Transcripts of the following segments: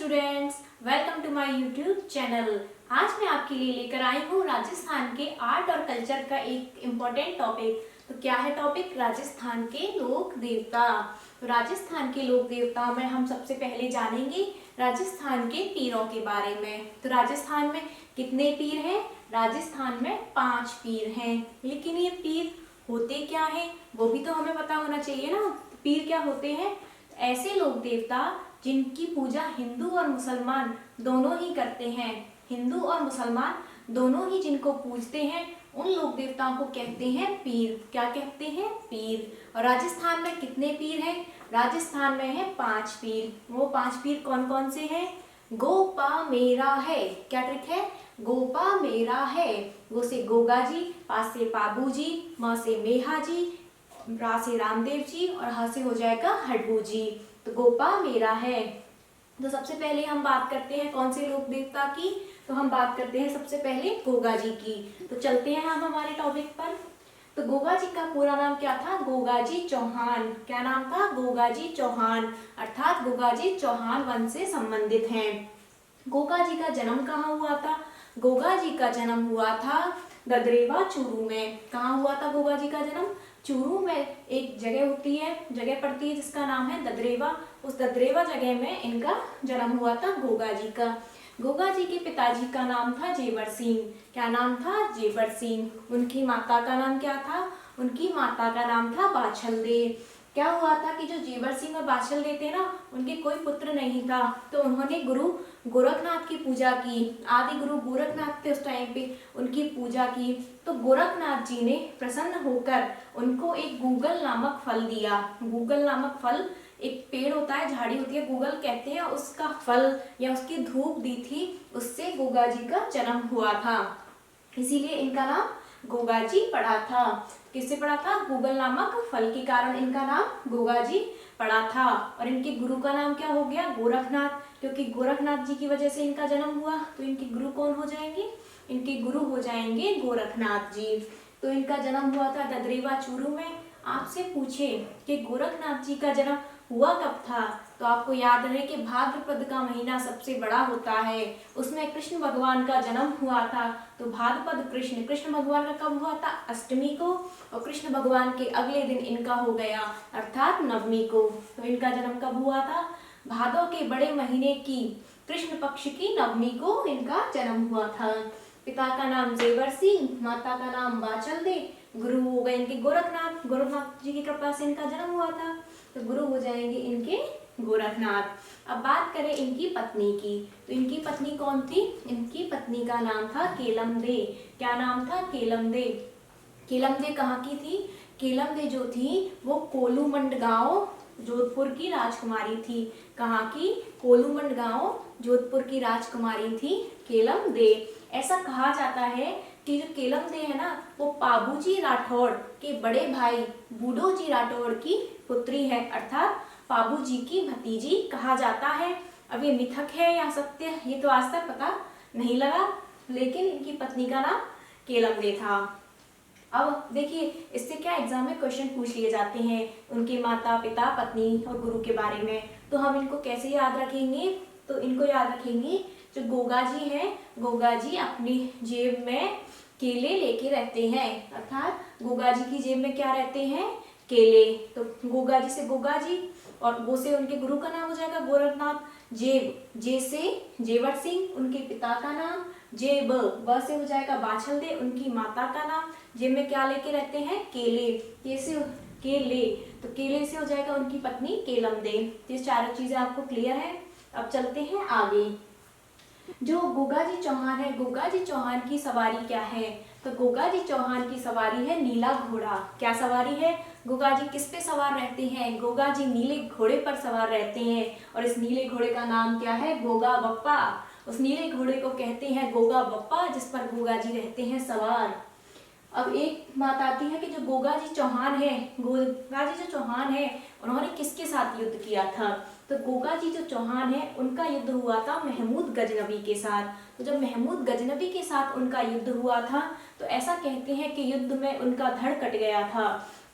Students, welcome to my YouTube channel. आज मैं आपके लिए लेकर आई हूँ राजस्थान के आर्ट और कल्चर का एक इम्पोर्टेंट टॉपिक। तो क्या है टॉपिक? राजस्थान के लोक देवता। तो राजस्थान के लोक देवताओं में हम सबसे पहले जानेंगे राजस्थान के पीरों के बारे में। तो राजस्थान में कितने पीर हैं? राजस्थान में 5 पीर हैं। लेकिन ये पीर होते क्या हैं वो भी तो हमें पता होना चाहिए ना। पीर क्या होते हैं? ऐसे लोक देवता जिनकी पूजा हिंदू और मुसलमान दोनों ही करते हैं। हिंदू और मुसलमान दोनों ही जिनको पूजते हैं उन लोक देवताओं को कहते हैं पीर। क्या कहते हैं? पीर। और राजस्थान में कितने पीर हैं? राजस्थान में है 5 पीर। वो 5 पीर कौन कौन से हैं? गोपा मेरा है। क्या ट्रिक है? गोपा मेरा है। गो से गोगा जी, पा से पाबू जी, म से मेहा जी, रा से रामदेव जी और ह से हो जाएगा हड्बू जी। तो गोपा मेरा है। तो सबसे पहले हम बात करते हैं कौन से लोक देवता की? तो हम बात करते हैं सबसे पहले गोगा जी की। तो चलते हैं हम हमारे टॉपिक पर। तो गोगा जी का पूरा नाम क्या था? गोगा जी चौहान। क्या नाम था? गोगा जी चौहान, अर्थात गोगा जी चौहान वंश से संबंधित हैं। गोगा जी का जन्म कहाँ हुआ था? गोगा जी का जन्म हुआ था ददरेवा चूरू में। कहाँ हुआ था गोगा जी का जन्म? चूरू में एक जगह होती है, जगह पड़ती है जिसका नाम है ददरेवा। उस ददरेवा जगह में इनका जन्म हुआ था गोगा जी का। गोगा जी के पिताजी का नाम था जेवर सिंह। क्या नाम था? जेवर सिंह। उनकी माता का नाम क्या था? उनकी माता का नाम था बाछल दे। क्या हुआ था कि जो जेवर सिंह और बाछल दे थे ना, उनके कोई पुत्र नहीं था, तो उन्होंने गुरु गोरखनाथ की पूजा की। आदि गुरु गोरखनाथ थे उस टाइम पे, उनकी पूजा की। तो गोरखनाथ जी ने प्रसन्न होकर उनको एक गूगल नामक फल दिया। गूगल नामक फल एक पेड़ होता है, झाड़ी होती है, गूगल कहते हैं, उसका फल या उसकी धूप दी थी, उससे गोगा जी का जन्म हुआ था। इसीलिए इनका नाम गोगा जी पड़ा था। किससे पड़ा था? गूगल नामक फल के कारण इनका नाम गोगा जी पड़ा था। और इनके गुरु का नाम क्या हो गया? गोरखनाथ। क्योंकि गोरखनाथ जी की वजह से इनका जन्म हुआ, तो इनके गुरु कौन हो जाएंगे? इनके गुरु हो जाएंगे गोरखनाथ जी। तो इनका जन्म हुआ था ददरेवा चूरू में। आपसे पूछे कि गोरखनाथ जी का जन्म हुआ कब था, तो आपको याद रहे कि भाद्रपद का महीना सबसे बड़ा होता है, उसमें कृष्ण भगवान का जन्म हुआ था। तो भाद्रपद कृष्ण भगवान का कब हुआ था? अष्टमी को। और कृष्ण भगवान के अगले दिन इनका हो गया, अर्थात नवमी को। तो इनका जन्म कब हुआ था? भादो के बड़े महीने की कृष्ण पक्ष की नवमी को इनका जन्म हुआ था। पिता का नाम जेवर सिंह, माता का नाम बाचल दे, गुरु हो गए इनके गोरखनाथ। गोरखनाथ जी की कृपा से इनका जन्म हुआ था, तो गुरु हो जाएंगे इनके गोरखनाथ। अब बात करें इनकी पत्नी की, तो इनकी पत्नी कौन थी? इनकी पत्नी का नाम था केलम दे। क्या नाम था? केलम दे। केलम दे कहाँ की थी? केलम दे जो थी वो कोलूमंड गांव जोधपुर की राजकुमारी थी। कहाँ की? कोलूमंड गांव जोधपुर की राजकुमारी थी केलम दे। ऐसा कहा जाता है कि जो केलम दे है ना, वो पाबूजी राठौड़ के बड़े भाई बूढ़ो जी राठौड़ की पुत्री है, अर्थात पाबू जी की भतीजी कहा जाता है। अब ये मिथक है या सत्य, ये तो आज तक पता नहीं लगा, लेकिन इनकी पत्नी का नाम केलम दे था। अब देखिए इससे क्या एग्जाम में क्वेश्चन पूछ लिए जाते हैं उनके माता पिता पत्नी और गुरु के बारे में। तो हम इनको कैसे याद रखेंगे? तो इनको याद रखेंगे, जो गोगा जी हैं, गोगा जी अपनी जेब में केले लेके रहते हैं, अर्थात गोगा जी की जेब में क्या रहते हैं? केले। तो गोगा जी से गोगा जी, और गो से उनके गुरु का नाम हो जाएगा गोरखनाथ। जेब, जे से जेवर सिंह उनके पिता का नाम, जेब ब से हो जाएगा बाछल दे उनकी माता का नाम। जेब में क्या लेके रहते हैं? केले। कैसे? केले। तो केले से हो जाएगा उनकी पत्नी केलम दे। तो ये चारों चीजें आपको क्लियर है। अब चलते हैं आगे। जो गोगा जी चौहान है, गोगा जी चौहान की सवारी क्या है? तो गोगा जी चौहान की सवारी है नीला घोड़ा। क्या सवारी है? गोगा जी किस पे सवार रहते हैं? गोगा जी नीले घोड़े पर सवार रहते हैं, और इस नीले घोड़े का नाम क्या है? गोगा बप्पा। उस नीले घोड़े को कहते हैं गोगा बप्पा, जिस पर गोगा जी रहते हैं सवार। अब एक बात आती है कि जो गोगा जी चौहान है, गोगा जी जो चौहान है, उन्होंने किसके साथ युद्ध किया था? तो गोगा जी जो चौहान है उनका युद्ध हुआ था महमूद गजनवी के साथ। तो जब महमूद गजनवी के साथ उनका युद्ध हुआ था, तो ऐसा कहते हैं कि युद्ध में उनका धड़ कट गया था।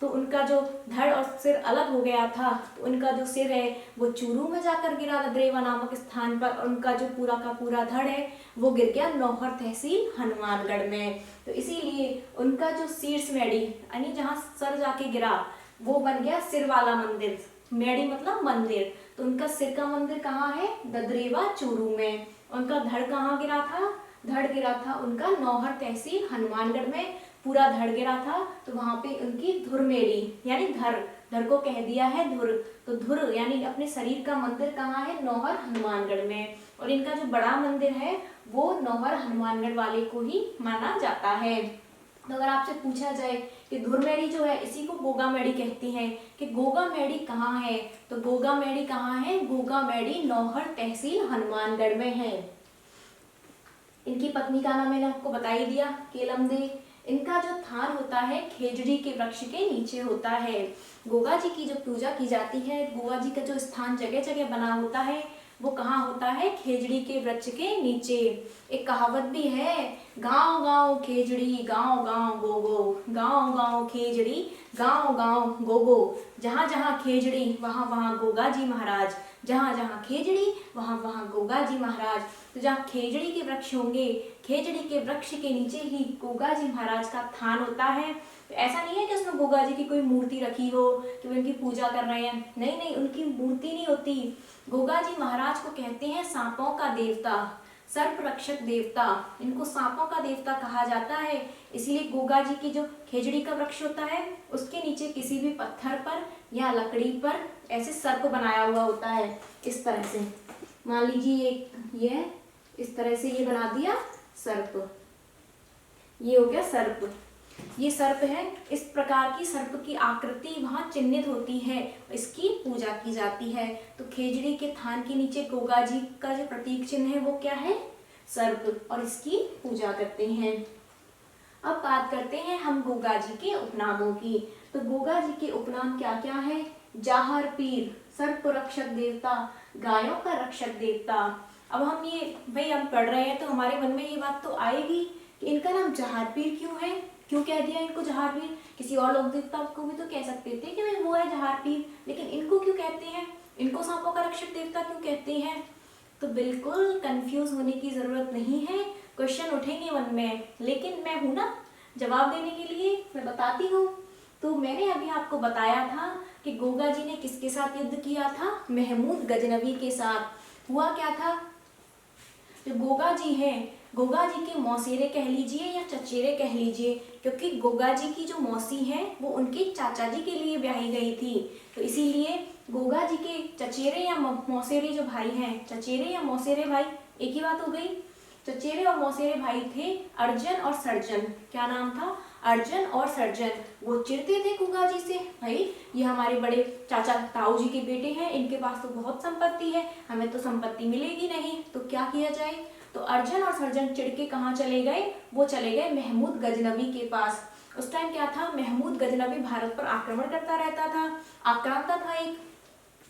तो उनका जो धड़ और सिर अलग हो गया था, तो उनका जो सिर है वो चूरू में जाकर गिरा था, द्रेवा नामक स्थान पर, और उनका जो पूरा का पूरा धड़ है वो गिर गया नौहर तहसील हनुमानगढ़ में। तो इसीलिए उनका जो शीर्ष मेड़ी यानी जहाँ सर जाके गिरा वो बन गया सिर वाला मंदिर। मेड़ी मतलब मंदिर, तो उनका सिर का मंदिर कहाँ है? ददरेवा चूरू में। उनका धड़ कहाँ गिरा था? धड़ गिरा था उनका नौहर तहसील हनुमानगढ़ में, पूरा धड़ गिरा था। तो वहां पे उनकी धुर मेरी यानी धड़ को कह दिया है धुर, तो धुर यानी अपने शरीर का मंदिर कहाँ है? नौहर हनुमानगढ़ में। और इनका जो बड़ा मंदिर है वो नौहर हनुमानगढ़ वाले को ही माना जाता है। तो अगर आपसे पूछा जाए कि धुर मेड़ी जो है इसी को गोगा मेड़ी कहती हैं, कि गोगा मेड़ी कहाँ है, तो गोगा मेड़ी कहाँ है? गोगा मेड़ी नौहर तहसील हनुमानगढ़ में है। इनकी पत्नी का नाम मैंने आपको बता ही दिया, केलम दे। इनका जो थान होता है खेजड़ी के वृक्ष के नीचे होता है। गोगा जी की जो पूजा की जाती है, गोगा जी का जो स्थान जगह जगह बना होता है वो कहाँ होता है? खेजड़ी के वृक्ष के नीचे। एक कहावत भी है, गांव गांव खेजड़ी गांव गांव गोगो, गांव गांव खेजड़ी गांव गांव गोगो। जहाँ जहाँ खेजड़ी वहाँ वहाँ गोगा जी महाराज, जहाँ जहाँ खेजड़ी वहाँ वहाँ गोगा जी महाराज। तो जहाँ खेजड़ी के वृक्ष होंगे, खेजड़ी के वृक्ष के नीचे ही गोगा जी महाराज का थान होता है। तो ऐसा नहीं है कि उसमें गोगा जी की कोई मूर्ति रखी हो कि वो उनकी पूजा कर रहे हैं, नहीं नहीं, उनकी मूर्ति नहीं होती। गोगा जी महाराज को कहते हैं सांपों का देवता, सर्प रक्षक देवता। इनको सांपों का देवता कहा जाता है। इसीलिए गोगा जी की जो खेजड़ी का वृक्ष होता है उसके नीचे किसी भी पत्थर पर या लकड़ी पर ऐसे सर्प बनाया हुआ होता है। इस तरह से मान लीजिए ये इस तरह से ये बना दिया सर्प, ये हो गया सर्प, ये सर्प है। इस प्रकार की सर्प की आकृति वहाँ चिन्हित होती है, इसकी पूजा की जाती है। तो खेजड़ी के थान के नीचे गोगा जी का जो प्रतीक चिन्ह है वो क्या है? सर्प, और इसकी पूजा करते हैं। अब बात करते हैं हम गोगा जी के उपनामों की। तो गोगा जी के उपनाम क्या क्या है? जाहर पीर, सर्प रक्षक देवता, गायों का रक्षक देवता। अब हम ये भाई हम पढ़ रहे हैं तो हमारे मन में ये बात तो आएगी कि इनका नाम जहार पीर क्यों है, क्यों कह दिया इनको जहार पीर? किसी और लोक देवता को भी तो कह सकते थे कि भाई वो है जहार पीर, लेकिन इनको क्यों कहते हैं? इनको सांपों का रक्षक देवता क्यों कहते हैं? तो बिल्कुल कंफ्यूज होने की जरूरत नहीं है, क्वेश्चन उठेंगे मन में, लेकिन मैं हूं ना जवाब देने के लिए, मैं बताती हूँ। तो मैंने अभी आपको बताया था कि गोगा जी ने किसके साथ युद्ध किया था? महमूद गजनवी के साथ। हुआ क्या था? जो गोगा जी हैं, गोगा जी के मौसेरे कह लीजिए या चचेरे कह लीजिए, क्योंकि गोगा जी की जो मौसी है वो उनके चाचा जी के लिए ब्याही गई थी। तो इसीलिए गोगा जी के चचेरे या मौसेरे जो भाई हैं, चचेरे या मौसेरे भाई एक ही बात हो गई। चचेरे और मौसेरे भाई थे अर्जन और सर्जन। क्या नाम था? अर्जन और सर्जन। वो चिढ़ते थे गोगा जी से, भाई ये हमारे बड़े चाचा ताऊ जी के बेटे हैं, इनके पास तो बहुत संपत्ति है, हमें तो संपत्ति मिलेगी नहीं, तो क्या किया जाए? तो अर्जन और सर्जन चिढ़ के कहाँ चले गए? वो चले गए महमूद गजनवी के पास। उस टाइम क्या था? महमूद गजनवी भारत पर आक्रमण करता रहता था, आक्रांता था एक।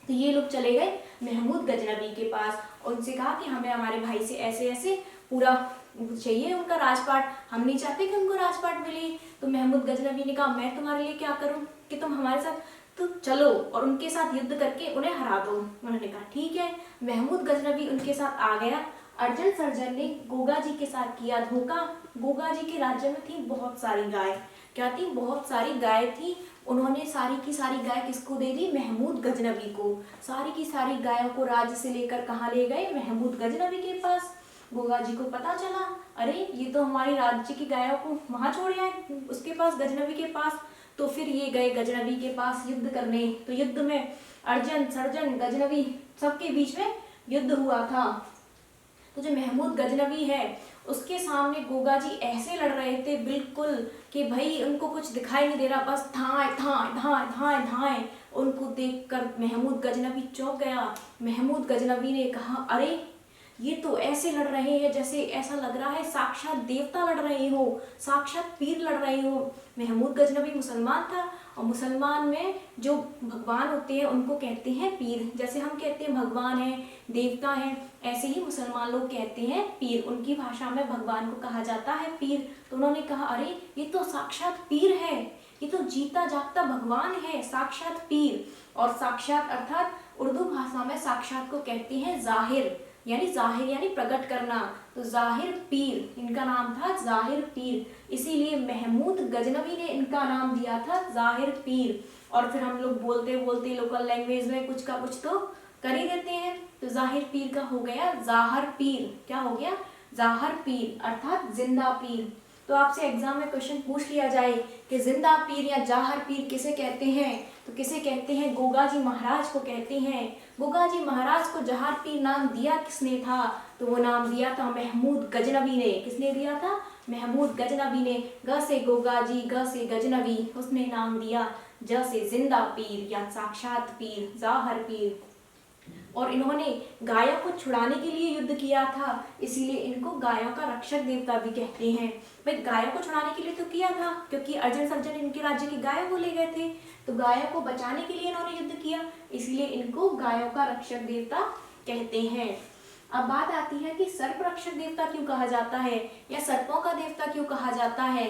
तो ये लोग चले गए महमूद गजनवी के पास, उनसे कहा कि हमें हमारे भाई से ऐसे ऐसे पूरा चाहिए उनका राजपाट, हम नहीं चाहते कि उनको राजपाट मिले। तो महमूद गजनवी ने कहा मैं तुम्हारे लिए क्या करूं कि तुम हमारे साथ तो चलो और उनके साथ युद्ध करके उन्हें हरा दो। उन्होंने कहा ठीक है। महमूद गजनवी उनके साथ आ गया। अर्जन सर्जन ने गोगा जी के साथ किया धोखा। गोगा जी के राज्य में थी बहुत सारी गाय। क्या थी? बहुत सारी गाय थी। उन्होंने सारी की सारी गाय किसको दे दी? महमूद गजनवी को। सारी की सारी गायों को राज्य से लेकर कहाँ ले गए? महमूद गजनवी के पास। गोगा जी को पता चला, अरे ये तो हमारी राज्य की गायों को वहां छोड़ आए उसके पास, गजनवी के पास। तो फिर ये गए गजनवी के पास युद्ध करने। तो युद्ध में अर्जन सर्जन गजनवी सबके बीच में युद्ध हुआ था। तो जो महमूद गजनवी है उसके सामने गोगा जी ऐसे लड़ रहे थे बिल्कुल कि भाई उनको कुछ दिखाई नहीं दे रहा, बस धाए धाए धाए धाए धाए। उनको देखकर महमूद गजनवी चौंक गया। महमूद गजनवी ने कहा अरे ये तो ऐसे लड़ रहे हैं जैसे ऐसा लग रहा है साक्षात देवता लड़ रहे हो, साक्षात पीर लड़ रहे हो। महमूद गजनवी मुसलमान था और मुसलमान में जो भगवान होते हैं उनको कहते हैं पीर। जैसे हम कहते हैं भगवान है, देवता है, ऐसे ही मुसलमान लोग कहते हैं पीर। उनकी भाषा में भगवान को कहा जाता है पीर। तो उन्होंने कहा अरे ये तो साक्षात पीर है, ये तो जीता जागता भगवान है, साक्षात पीर। और साक्षात अर्थात उर्दू भाषा में साक्षात को कहते हैं जाहिर यानी प्रकट करना। तो जाहिर पीर इनका नाम था, जाहिर पीर, इसीलिए महमूद गजनवी ने इनका नाम दिया था जाहिर पीर। और फिर हम लोग बोलते बोलते लोकल लैंग्वेज में कुछ का कुछ तो कर ही देते हैं। तो जाहिर पीर का हो गया जाहर पीर। क्या हो गया? जाहर पीर अर्थात जिंदा पीर। तो आपसे एग्जाम में क्वेश्चन पूछ लिया जाए कि जिंदा पीर या जाहर पीर किसे कहते हैं, तो किसे कहते हैं? गोगाजी महाराज को कहते हैं। गोगाजी महाराज को जाहर पीर नाम दिया किसने था? तो वो नाम दिया था महमूद गजनवी ने। किसने दिया था? महमूद गजनवी ने। ग से गोगाजी, ग से गजनवी, उसने नाम दिया ज से जिंदा पीर या साक्षात पीर, जाहर पीर। और इन्होंने गायों को छुड़ाने के लिए युद्ध किया था, इसीलिए इनको गायों का रक्षक देवता भी कहते हैं। भाई गायों को छुड़ाने के लिए तो किया था, क्योंकि अर्जुन सर्जन इनके राज्य की गायों को ले गए थे, तो गायों को बचाने के लिए इन्होंने युद्ध किया, इसलिए इनको गायों का रक्षक देवता कहते हैं। अब बात आती है कि सर्प रक्षक देवता क्यों कहा जाता है या सर्पों का देवता क्यों कहा जाता है।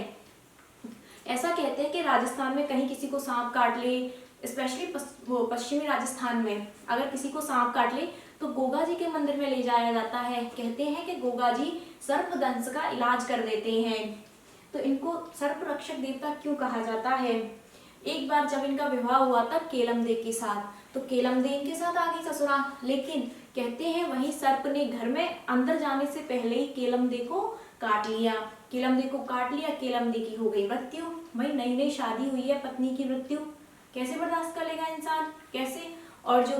ऐसा कहते हैं कि राजस्थान में कहीं किसी को सांप काट ले, स्पेशली पश्चिमी राजस्थान में अगर किसी को सांप काट ले तो गोगा जी के मंदिर में ले जाया जाता है। कहते हैं कि गोगा जी सर्प दंश का इलाज कर देते हैं। तो इनको सर्प रक्षक देवता क्यों कहा जाता है। एक बार जब इनका विवाह हुआ था केलमदे के साथ, तो केलमदे इनके साथ आ गई ससुराल, लेकिन कहते हैं वही सर्प ने घर में अंदर जाने से पहले ही केलमदे को काट लिया। केलमदे को काट लिया, केलमदे की हो गई मृत्यु। भाई नई नई शादी हुई है, पत्नी की मृत्यु कैसे बर्दाश्त कर लेगा इंसान, कैसे। और जो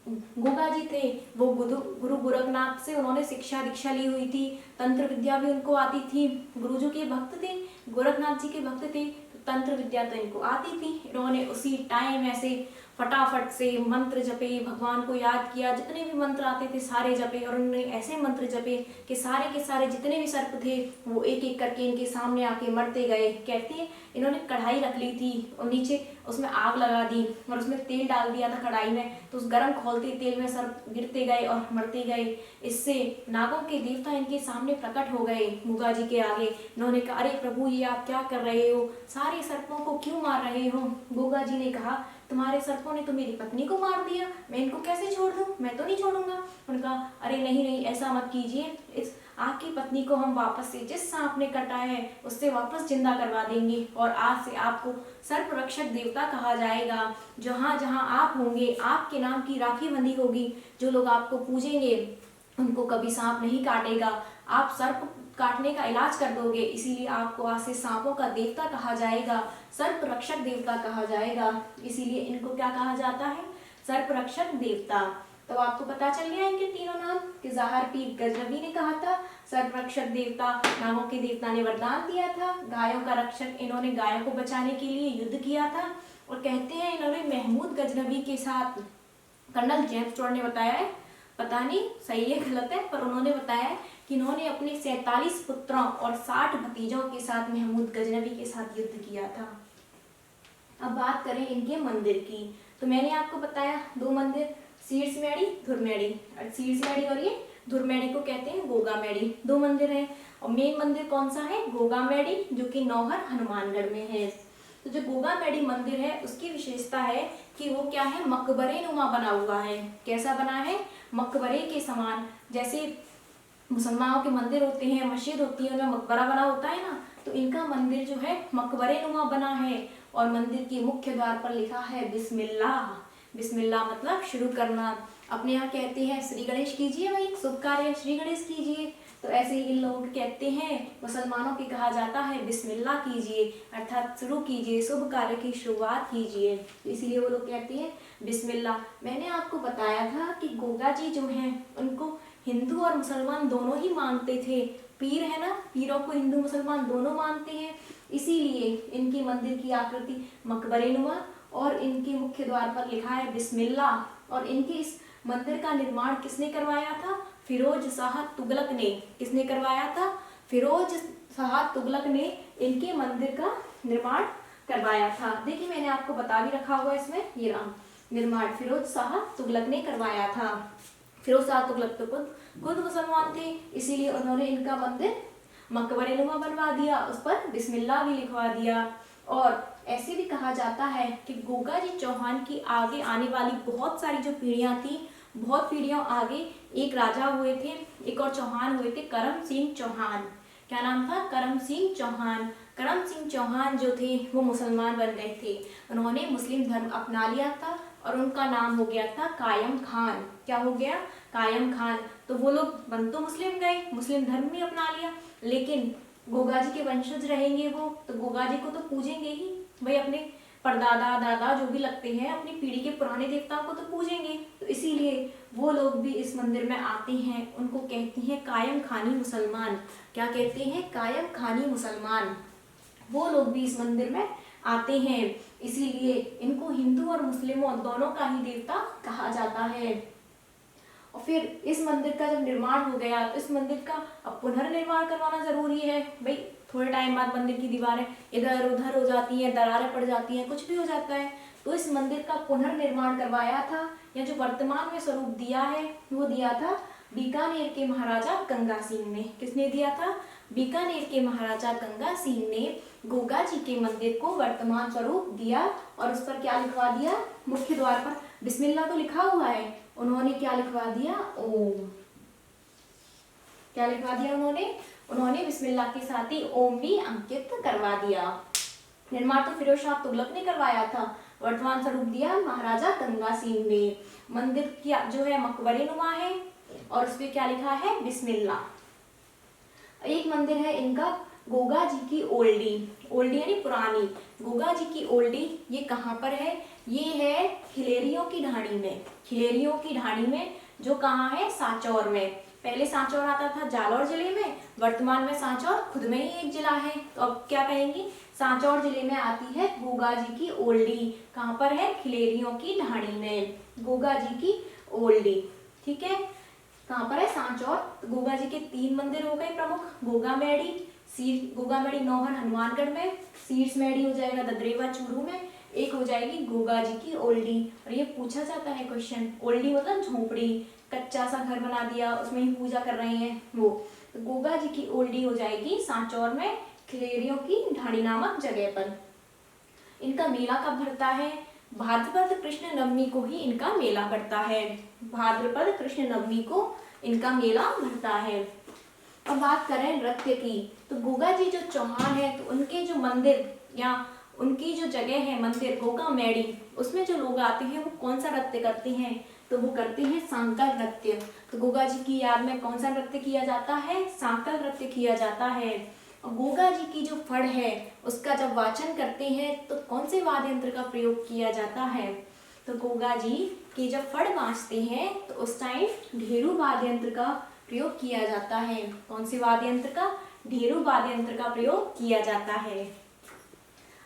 गोगा जी थे वो गुरु गोरखनाथ से उन्होंने शिक्षा दीक्षा ली हुई थी, तंत्र विद्या भी उनको आती थी। गुरुजी के भक्त थे, गोरखनाथ जी के भक्त थे, तो तंत्र विद्या तो इनको आती थी। इन्होंने उसी टाइम ऐसे फटाफट से मंत्र जपे, भगवान को याद किया, जितने भी मंत्र आते थे सारे जपे, और उन्होंने ऐसे मंत्र जपे कि सारे के सारे जितने भी सर्प थे वो एक एक करके इनके सामने आके मरते गए। कहते हैं इन्होंने कढ़ाई रख ली थी और नीचे उसमें आग लगा दी और उसमें तेल डाल दिया था कढ़ाई में, तो उस गर्म खौलते तेल में सर्प गिरते गए और मरते गए। इससे नागों के देवता इनके सामने प्रकट हो गए गोगा जी के आगे। इन्होंने कहा अरे प्रभु ये आप क्या कर रहे हो, सारे सर्पों को क्यों मार रहे हो। गोगा जी ने कहा तुम्हारे सर्पों ने तो मेरी पत्नी को मार दिया, मैं इनको कैसे छोड़ दूं, मैं तो नहीं छोड़ूंगा। उनका अरे नहीं नहीं ऐसा मत कीजिए, इस आपकी पत्नी को हम वापस से जिस सांप ने कटाया है उससे वापस जिंदा करवा देंगे, और आज से आपको सर्प रक्षक देवता कहा जाएगा। जहाँ जहाँ आप होंगे आपके नाम की राखी बंधी होगी, जो लोग आपको पूजेंगे उनको कभी सांप नहीं काटेगा, आप सर्प काटने का इलाज कर दोगे, इसीलिए आपको आज से सांपों का देवता कहा जाएगा, सर्प रक्षक देवता कहा जाएगा। इसीलिए इनको क्या कहा जाता है, सर्प रक्षक देवता। तो आपको पता चल गया इनके तीनों नाम कि जाहर पीर गजनवी ने कहा था, सर्प रक्षक देवता नामों के देवता ने वरदान दिया था, गायों का रक्षक इन्होंने गायों को बचाने के लिए युद्ध किया था, और कहते हैं इन्होंने महमूद गजनवी के साथ, कर्नल जेम्स टॉड ने बताया है, पता नहीं सही है गलत है, पर उन्होंने बताया है कि इन्होंने अपने 47 पुत्रों और 60 भतीजों के साथ महमूद गजनवी के साथ युद्ध किया था। अब बात करें इनके मंदिर की, तो मैंने आपको बताया दो मंदिर, सीर्समेड़ी धुरमेड़ी। सीर्समेड़ी और ये धुरमेड़ी को कहते हैं गोगामेड़ी, दो मंदिर हैं। और मेन मंदिर कौन सा है, गोगामेड़ी, जो कि नौहर हनुमानगढ़ में है। तो जो गोगामेड़ी मंदिर है उसकी विशेषता है कि वो क्या है, मकबरे नुमा बना हुआ है। कैसा बना है, मकबरे के समान। जैसे मुसलमानों के मंदिर होते हैं, मस्जिद होती है, उनमें मकबरा बना होता है ना, तो इनका मंदिर जो है मकबरे नुमा बना है। और मंदिर के मुख्य द्वार पर लिखा है बिस्मिल्लाह। बिस्मिल्लाह मतलब शुरू करना। अपने यहाँ कहते हैं श्री गणेश कीजिए, भाई शुभ कार्य श्री गणेश कीजिए, तो ऐसे ही इन लोग कहते हैं, मुसलमानों के कहा जाता है बिस्मिल्लाह कीजिए, अर्थात शुरू कीजिए, शुभ कार्य की शुरुआत कीजिए, इसीलिए वो लोग कहते हैं बिस्मिल्लाह। मैंने आपको बताया था कि गोगा जी जो हैं उनको हिंदू और मुसलमान दोनों ही मानते थे। पीर है ना, पीरों को हिंदू मुसलमान दोनों मानते हैं, इसीलिए इनके मंदिर की आकृति मकबरेनुमा और इनके मुख्य द्वार पर लिखा है बिस्मिल्लाह। और इनके इस मंदिर का निर्माण किसने करवाया था, फिरोज शाह तुगलक ने। किसने करवाया था, फिरोज शाह तुगलक ने इनके मंदिर का निर्माण करवाया था। देखिए मैंने आपको बता भी रखा हुआ इसमें, ये रहा निर्माण फिरोज शाह तुगलक ने करवाया था। फिरोज शाह तुगलक तो खुद मुसलमान थे, इसीलिए उन्होंने इनका मंदिर मकबरेनुमा बनवा दिया, उस पर बिस्मिल्लाह भी लिखवा दिया। और ऐसे भी कहा जाता है कि गोगा जी चौहान की आगे आने वाली बहुत सारी जो पीढ़ियां थी, बहुत पीढ़ियों आगे एक राजा हुए थे, एक और चौहान हुए थे, करम सिंह चौहान। क्या नाम था? करम सिंह चौहान। करम सिंह चौहान जो थे वो मुसलमान बन गए थे, उन्होंने मुस्लिम धर्म अपना लिया था और उनका नाम हो गया था कायम खान। क्या हो गया? कायम खान। तो वो लोग बन तो मुस्लिम गए, मुस्लिम धर्म भी अपना लिया, लेकिन गोगा जी के वंशज रहेंगे वो, तो गोगा जी को तो पूजेंगे ही भाई, अपने परदादा दादा जो भी लगते हैं अपनी पीढ़ी के पुराने देवताओं को तो पूजेंगे। तो इसीलिए वो लोग भी इस मंदिर में आते हैं, उनको कहती हैं कायम खानी मुसलमान। क्या कहते हैं? कायम खानी मुसलमान। वो लोग भी इस मंदिर में आते हैं, इसीलिए इनको हिंदू और मुस्लिमों दोनों का ही देवता कहा जाता है। और फिर इस मंदिर का जब निर्माण हो गया तो इस मंदिर का अब पुनर्निर्माण करवाना जरूरी है भाई। थोड़े टाइम बाद मंदिर की दीवारें इधर उधर हो जाती हैं, दरारें पड़ जाती हैं, कुछ भी हो जाता है, तो इस मंदिर का पुनर्निर्माण करवाया था, या जो वर्तमान में स्वरूप दिया है वो दिया था बीकानेर के महाराजा गंगा सिंह ने। किसने दिया था? बीकानेर के महाराजा गंगा सिंह ने गोगा जी के मंदिर को वर्तमान स्वरूप दिया और उस पर क्या लिखवा दिया? मुख्य द्वार पर बिस्मिल्लाह तो लिखा हुआ है, उन्होंने क्या लिखवा दिया? ओम। क्या लिखवा दिया उन्होंने बिस्मिल्लाह के साथ ही ओम भी अंकित करवा दिया। निर्माण तो फिरोज शाह तुगलक ने करवाया था, वर्तमान स्वरूप दिया महाराजा गंगा सिंह ने। मंदिर की जो है मकबरे नुमा है और उसपे क्या लिखा है? बिस्मिल्लाह। एक मंदिर है इनका गोगा जी की ओल्डी। ओल्डी यानी पुरानी। गोगा जी की ओल्डी ये कहाँ पर है? ये है खिलेरियों की ढाणी में। खिलेरियों की ढाणी में जो कहाँ है? सांचौर में। पहले सांचौर आता था जालौर जिले में, वर्तमान में सांचौर खुद में ही एक जिला है, तो अब क्या कहेंगे? सांचौर जिले में आती है गोगा जी की ओल्डी। कहाँ पर है? खिलेरियों की ढाणी में गोगा जी की ओल्डी। ठीक है, कहाँ पर है? सांचौर। तो गोगा जी के 3 मंदिर हो गए प्रमुख, गोगा मैड़ी, गोगा मैड़ी नौहन हनुमानगढ़ में, शीर्ष मैड़ी हो जाएगा ददरेवा चूरू में, एक हो जाएगी गोगा जी की ओल्डी। और ये पूछा जाता है क्वेश्चन, ओल्डी मतलब झोपड़ी, कच्चा सा घर बना दिया उसमें ही पूजा कर रहे हैं वो। तो गोगा जी की ओल्डी हो जाएगी सांचौर में खिलेरियों की ढाणी नामक जगह पर। इनका मेला कब भरता है? भाद्रपद कृष्ण नवमी को ही इनका मेला पड़ता है। भाद्रपद कृष्ण नवमी को इनका मेला भरता है। अब बात करें नृत्य की, तो गोगा जी जो चौहान है तो उनके जो मंदिर या उनकी जो जगह है मंदिर गोगा मैड़ी, उसमें जो लोग आते हैं वो कौन सा नृत्य करते हैं? तो वो करते हैं सांकल नृत्य। तो गोगा जी की याद में कौन सा नृत्य किया जाता है? सांकल नृत्य किया जाता है। और गोगा जी की जो फड़ है उसका जब वाचन करते हैं तो कौन से वाद्य यंत्र का प्रयोग किया जाता है? तो गोगा जी की जब फड़ बाजते हैं तो उस टाइम ढेरू वाद्य यंत्र का प्रयोग किया जाता है। कौन से वाद्य यंत्र का? ढेरू वाद्य यंत्र का प्रयोग किया जाता है।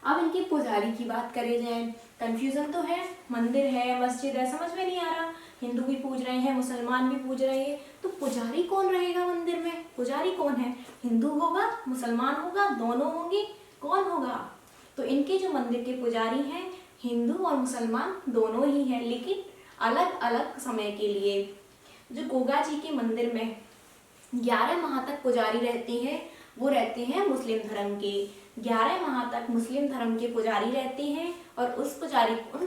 अब इनके पुजारी की बात करी जाए, कंफ्यूजन तो है, मंदिर है, मस्जिद है, समझ में नहीं आ रहा, हिंदू भी पूज रहे हैं, मुसलमान भी पूज रहे हैं, तो पुजारी कौन रहेगा मंदिर में? पुजारी कौन है? हिंदू होगा, मुसलमान होगा, दोनों होंगे, कौन होगा? तो इनके जो मंदिर के पुजारी हैं हिंदू और मुसलमान दोनों ही हैं, लेकिन अलग अलग समय के लिए। जो गोगा जी के मंदिर में 11 माह तक पुजारी रहते हैं वो रहते हैं मुस्लिम धर्म के। 11 माह तक मुस्लिम धर्म के पुजारी रहते हैं और उन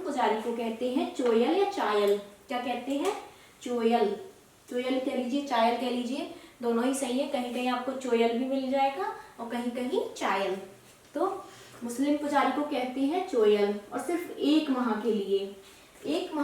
पुजारी को कहते हैं चोयल या चायल। क्या कहते हैं? चोयल। चोयल कह लीजिए, चायल कह लीजिए, दोनों ही सही है। कहीं कहीं आपको चोयल भी मिल जाएगा और कहीं कहीं चायल। तो मुस्लिम पुजारी को कहते हैं चोयल और सिर्फ 1 माह के लिए। 1 माह